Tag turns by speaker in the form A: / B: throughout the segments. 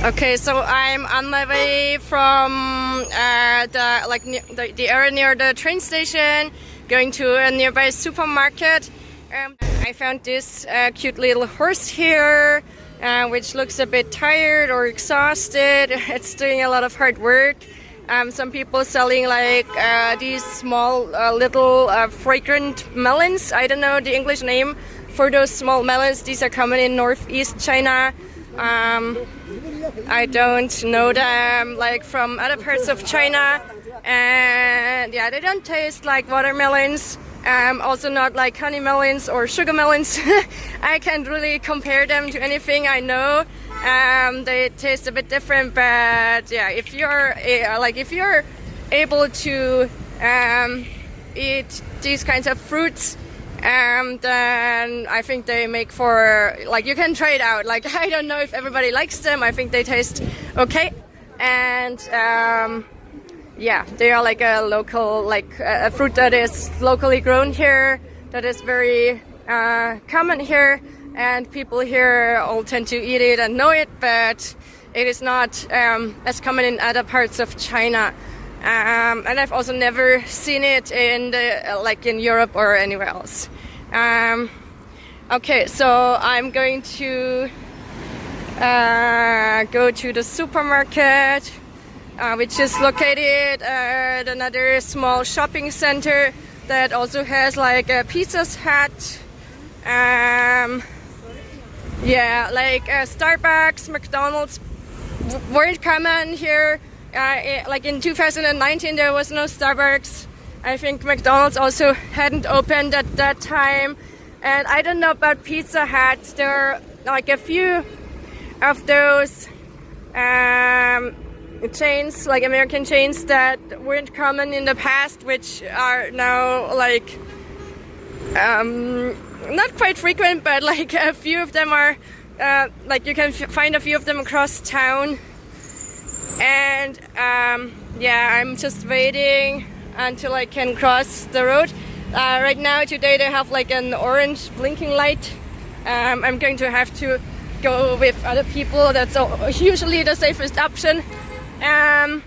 A: Okay, so I'm on my way from the area near the train station, going to a nearby supermarket. I found this cute little horse here, which looks a bit tired or exhausted. It's doing a lot of hard work. Some people selling like these small little fragrant melons. I don't know the English name for those small melons. These are common in northeast China. I don't know them like from other parts of China, and yeah, they don't taste like watermelons. Also not like honey melons or sugar melons. I can't really compare them to anything I know. They taste a bit different, but yeah, if you're able to eat these kinds of fruits, then I think they make for, like, you can try it out. Like, I don't know if everybody likes them. I think they taste okay, and yeah, they are like a local, like a fruit that is locally grown here, that is very common here, and people here all tend to eat it and know it, but it is not as common in other parts of China. And I've also never seen it in like in Europe or anywhere else. Okay, so I'm going to go to the supermarket, which is located at another small shopping center that also has like a Pizza Hut. Yeah, like Starbucks, McDonald's weren't common here. Like in 2019 there was no Starbucks. I think McDonald's also hadn't opened at that time. And I don't know about Pizza Hut. There are like a few of those chains, like American chains, that weren't common in the past, which are now like not quite frequent, but like a few of them are like you can find a few of them across town. And yeah, I'm just waiting until I can cross the road. Right now, today they have like an orange blinking light. I'm going to have to go with other people. That's usually the safest option. Yeah,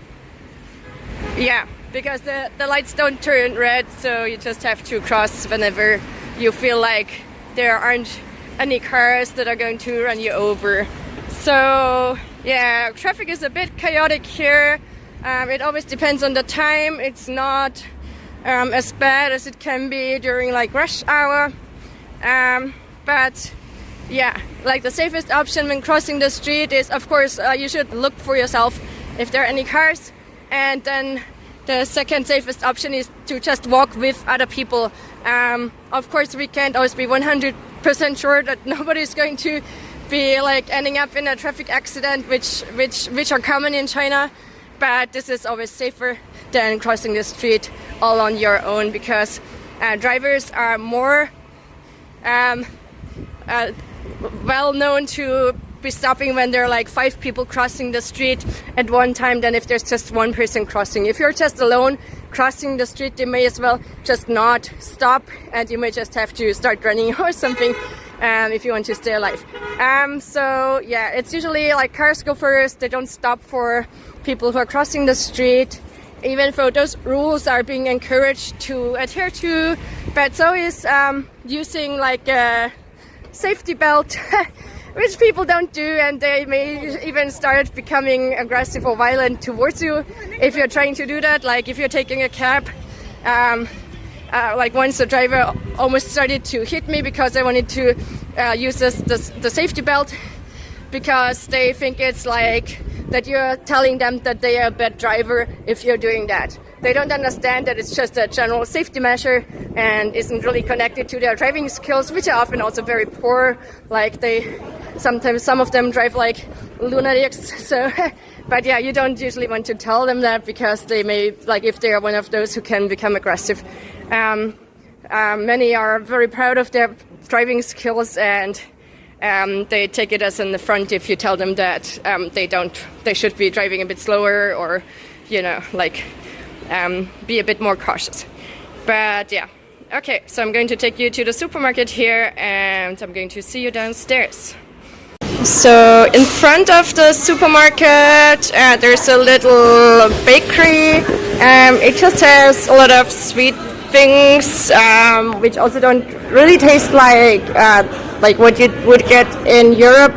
A: because the lights don't turn red, so you just have to cross whenever you feel like there aren't any cars that are going to run you over. So yeah, traffic is a bit chaotic here. It always depends on the time. It's not as bad as it can be during like rush hour. But yeah, like the safest option when crossing the street is, of course, you should look for yourself if there are any cars. And then the second safest option is to just walk with other people. Of course, we can't always be 100% sure that nobody's going to be like ending up in a traffic accident, which are common in China, but this is always safer than crossing the street all on your own, because drivers are more well known to be stopping when there are like 5 people crossing the street at one time than if there's just one person crossing. If you're just alone crossing the street, you may as well just not stop, and you may just have to start running or something. If you want to stay alive. So yeah, it's usually like cars go first. They don't stop for people who are crossing the street, even though those rules are being encouraged to adhere to. But so is using like a safety belt, which people don't do, and they may even start becoming aggressive or violent towards you if you're trying to do that. Like if you're taking a cab, like once the driver almost started to hit me because I wanted to use the safety belt, because they think it's like that you're telling them that they are a bad driver if you're doing that. They don't understand that it's just a general safety measure and isn't really connected to their driving skills, which are often also very poor. Like sometimes some of them drive like lunatics. So, but yeah, you don't usually want to tell them that, because they may, like if they are one of those who can become aggressive. Many are very proud of their driving skills, and they take it as an affront if you tell them that they should be driving a bit slower, or you know, like be a bit more cautious. But yeah, okay, so I'm going to take you to the supermarket here, and I'm going to see you downstairs. So in front of the supermarket, there's a little bakery. It just has a lot of sweet things, which also don't really taste like what you would get in Europe.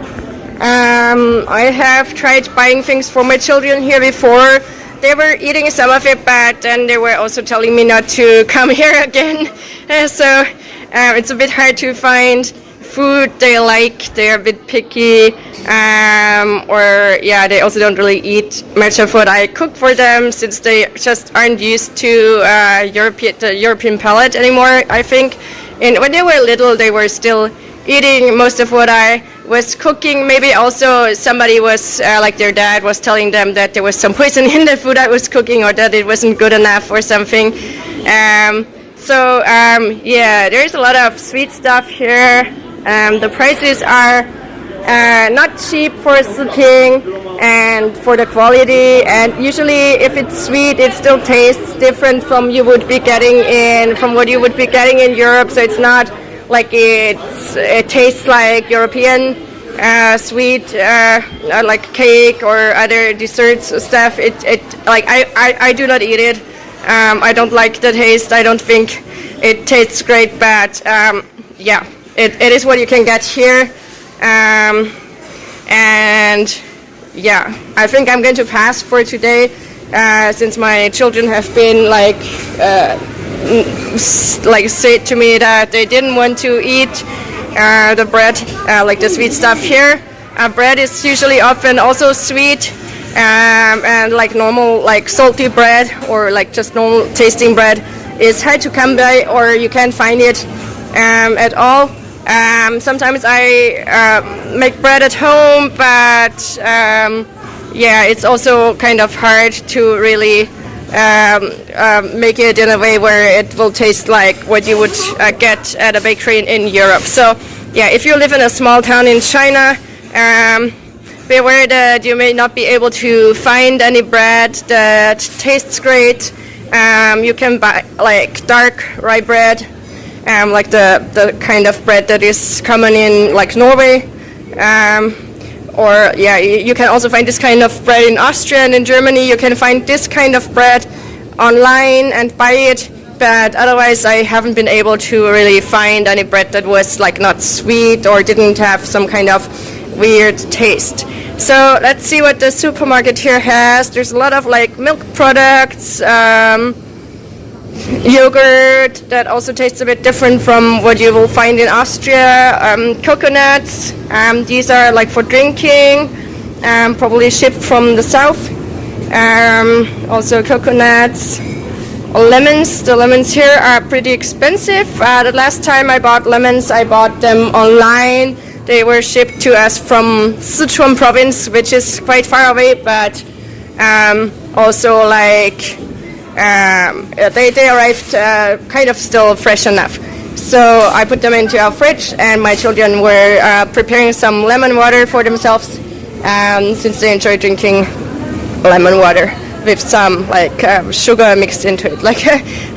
A: I have tried buying things for my children here before. They were eating some of it, but then they were also telling me not to come here again. So it's a bit hard to find food they like. They're a bit picky, or yeah, they also don't really eat much of what I cook for them, since they just aren't used to the European palate anymore, I think. And when they were little, they were still eating most of what I was cooking. Maybe also somebody was like their dad was telling them that there was some poison in the food I was cooking, or that it wasn't good enough or something. Yeah, there's a lot of sweet stuff here. The prices are not cheap for shipping and for the quality, and usually if it's sweet it still tastes different from what you would be getting in Europe. So it's not like it tastes like European sweet like cake or other desserts stuff. I do not eat it. I don't like the taste. I don't think it tastes great, but yeah, it is what you can get here. And yeah, I think I'm going to pass for today, since my children have been said to me that they didn't want to eat the bread, like the sweet stuff here. Bread is usually often also sweet, and like normal, like salty bread or like just normal tasting bread is hard to come by, or you can't find it at all. Sometimes I make bread at home, but yeah, it's also kind of hard to really make it in a way where it will taste like what you would get at a bakery in Europe. So yeah, if you live in a small town in China, beware that you may not be able to find any bread that tastes great. You can buy like dark rye bread, like the kind of bread that is common in like Norway. Or yeah, you can also find this kind of bread in Austria, and in Germany you can find this kind of bread online and buy it. But otherwise I haven't been able to really find any bread that was like not sweet or didn't have some kind of weird taste. So let's see what the supermarket here has. There's a lot of like milk products, yogurt that also tastes a bit different from what you will find in Austria, coconuts, these are like for drinking, probably shipped from the south, also coconuts, lemons. The lemons here are pretty expensive. The last time I bought lemons, I bought them online. They were shipped to us from Sichuan province, which is quite far away, but also like they arrived kind of still fresh enough. So I put them into our fridge, and my children were preparing some lemon water for themselves, since they enjoy drinking lemon water with some like sugar mixed into it, like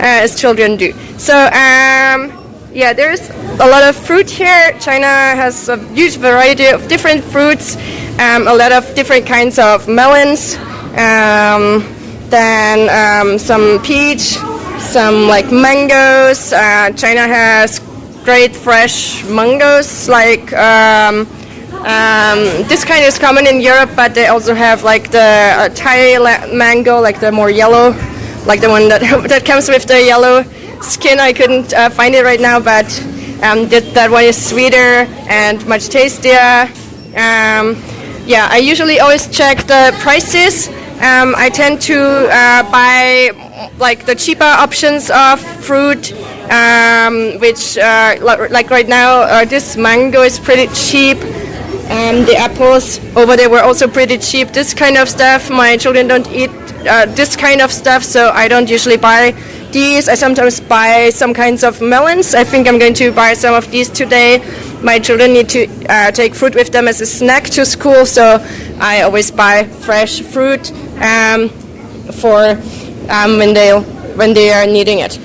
A: as children do. So yeah, there's a lot of fruit here. China has a huge variety of different fruits, a lot of different kinds of melons, then some peach, some like mangoes. China has great fresh mangoes, like this kind is common in Europe, but they also have like the Thai mango, like the more yellow, like the one that that comes with the yellow skin. I couldn't find it right now, but that one is sweeter and much tastier. Yeah, I usually always check the prices. I tend to buy like the cheaper options of fruit, which like right now this mango is pretty cheap. The apples over there were also pretty cheap. This kind of stuff, my children don't eat this kind of stuff, so I don't usually buy these. I sometimes buy some kinds of melons. I think I'm going to buy some of these today. My children need to take fruit with them as a snack to school, so I always buy fresh fruit for when they are needing it.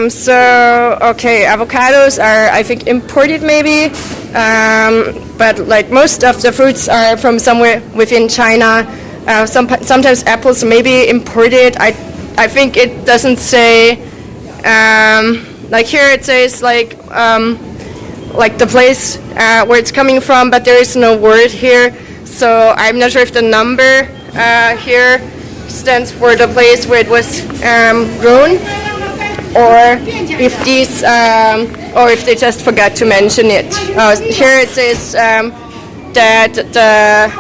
A: So okay, avocados are, I think, imported maybe, but like most of the fruits are from somewhere within China. Sometimes apples may be imported. I think it doesn't say, like here it says like the place where it's coming from, but there is no word here. So I'm not sure if the number here stands for the place where it was grown, or if these, or if they just forgot to mention it. Here it says that the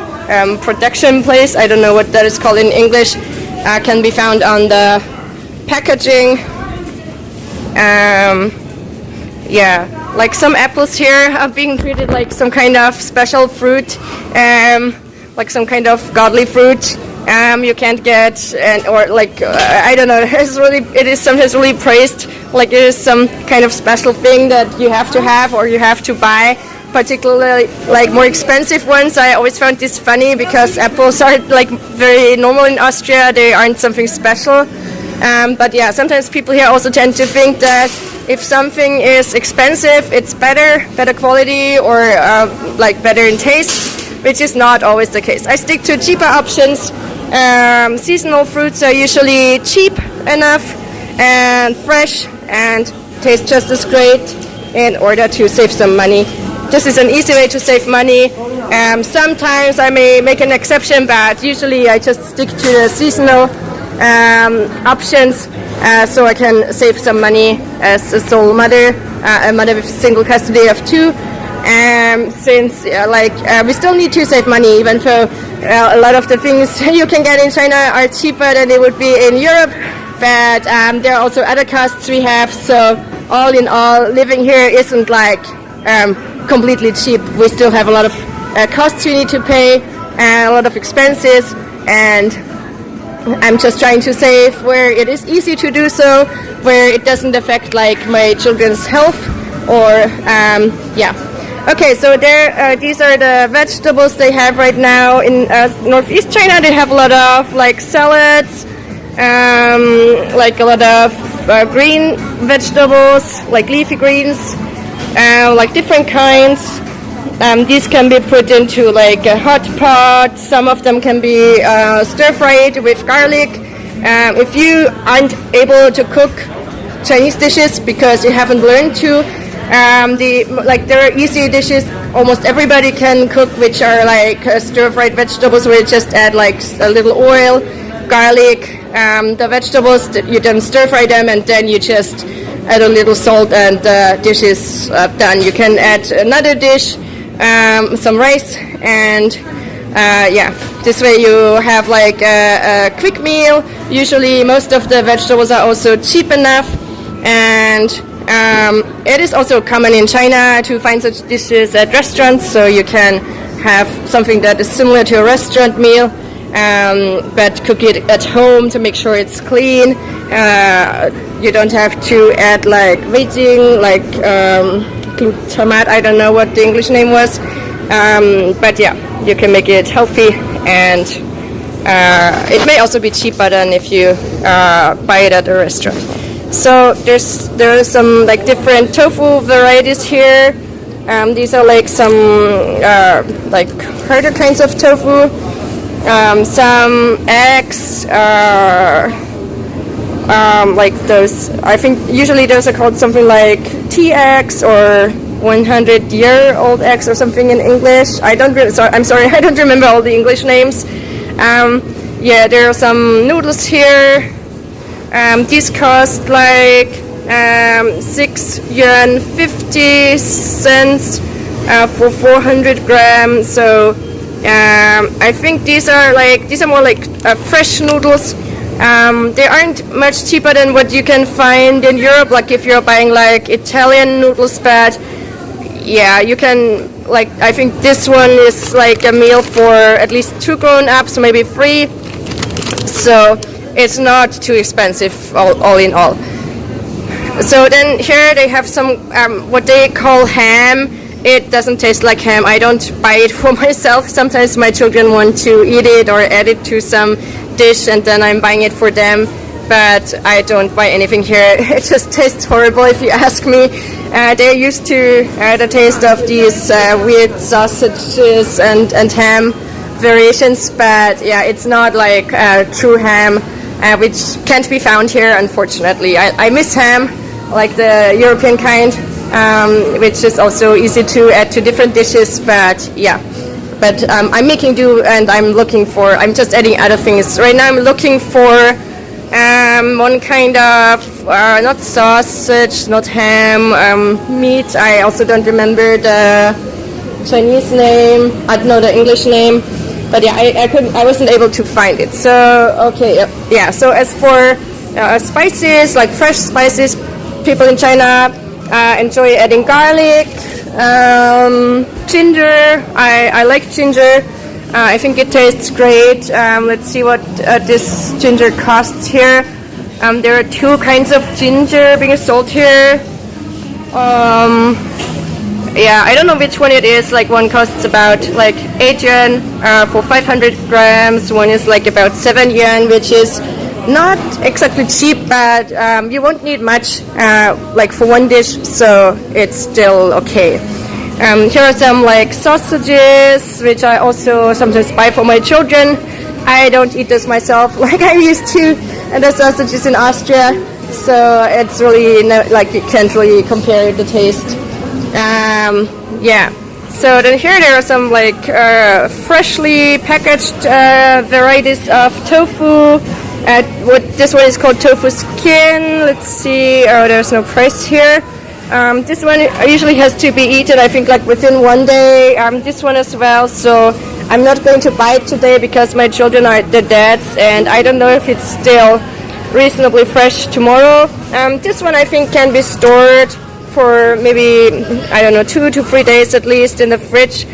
A: production place, I don't know what that is called in English, can be found on the packaging. Yeah, like some apples here are being treated like some kind of special fruit, like some kind of godly fruit. You can't get, or like I don't know. It is sometimes really praised, like it is some kind of special thing that you have to have or you have to buy. Particularly like more expensive ones. I always found this funny because apples are like very normal in Austria. They aren't something special. But yeah, sometimes people here also tend to think that if something is expensive, it's better quality, or like better in taste, which is not always the case. I stick to cheaper options. Seasonal fruits are usually cheap enough and fresh and taste just as great in order to save some money. This is an easy way to save money. Sometimes I may make an exception, but usually I just stick to the seasonal options so I can save some money as a sole mother, a mother with single custody of 2. Since we still need to save money, even though a lot of the things you can get in China are cheaper than they would be in Europe, but there are also other costs we have. So all in all, living here isn't like completely cheap. We still have a lot of costs we need to pay, a lot of expenses, and I'm just trying to save where it is easy to do so, where it doesn't affect like my children's health, or yeah. Okay, so there, these are the vegetables they have right now in northeast China. They have a lot of like salads, like a lot of green vegetables, like leafy greens, like different kinds. These can be put into like a hot pot. Some of them can be stir-fried with garlic. If you aren't able to cook Chinese dishes because you haven't learned to, there are easy dishes almost everybody can cook, which are like stir-fried vegetables, where you just add like a little oil, garlic, the vegetables, you then stir-fry them, and then you just add a little salt, and the dish is done. You can add another dish, some rice, and yeah, this way you have like a quick meal. Usually most of the vegetables are also cheap enough, and it is also common in China to find such dishes at restaurants, so you can have something that is similar to a restaurant meal, but cook it at home to make sure it's clean. You don't have to add like Beijing, like glutamate, I don't know what the English name was, but yeah, you can make it healthy, and it may also be cheaper than if you buy it at a restaurant. So there are some like different tofu varieties here. These are like some like harder kinds of tofu. Some eggs like those. I think usually those are called something like tea eggs or 100-year-old eggs or something in English. I'm sorry, I don't remember all the English names. Yeah, there are some noodles here. These cost like 6 yuan 50 cents for 400 grams. So I think these are more like fresh noodles. They aren't much cheaper than what you can find in Europe, like if you're buying like Italian noodles, but yeah, you can, like, I think this one is like a meal for at least 2 grown-ups, maybe 3. So it's not too expensive all in all. So then here they have some what they call ham. It doesn't taste like ham. I don't buy it for myself. Sometimes my children want to eat it or add it to some dish, and then I'm buying it for them. but I don't buy anything here. It just tastes horrible if you ask me. They're used to the taste of these weird sausages and ham variations, but yeah, it's not like true ham, which can't be found here, unfortunately. I miss ham, like the European kind, which is also easy to add to different dishes, but yeah. But I'm making do, and I'm just adding other things. Right now I'm looking for one kind of, not sausage, not ham, meat. I also don't remember the Chinese name, I don't know the English name, but yeah, I wasn't able to find it. So, okay, yeah, so as for spices, like fresh spices, people in China enjoy adding garlic, ginger. I like ginger. I think it tastes great. Let's see what this ginger costs here. There are two kinds of ginger being sold here. Yeah, I don't know which one it is. Like one costs about like 8 yuan for 500 grams. One is like about 7 yuan, which is not exactly cheap, but you won't need much like for one dish, so it's still okay. Here are some like sausages, which I also sometimes buy for my children. I don't eat this myself like I'm used to, and the sausages in Austria, so it's really like you can't really compare the taste. Yeah. So then here there are some like freshly packaged varieties of tofu. This one is called tofu skin. Let's see. Oh, there's no price here. This one usually has to be eaten, I think, like within 1 day. This one as well. So I'm not going to buy it today because my children are the dads, and I don't know if it's still reasonably fresh tomorrow. This one I think can be stored for maybe, I don't know, 2 to 3 days at least in the fridge.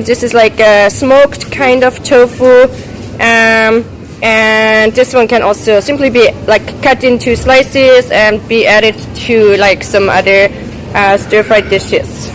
A: This is like a smoked kind of tofu. And this one can also simply be like cut into slices and be added to like some other stir-fried dishes.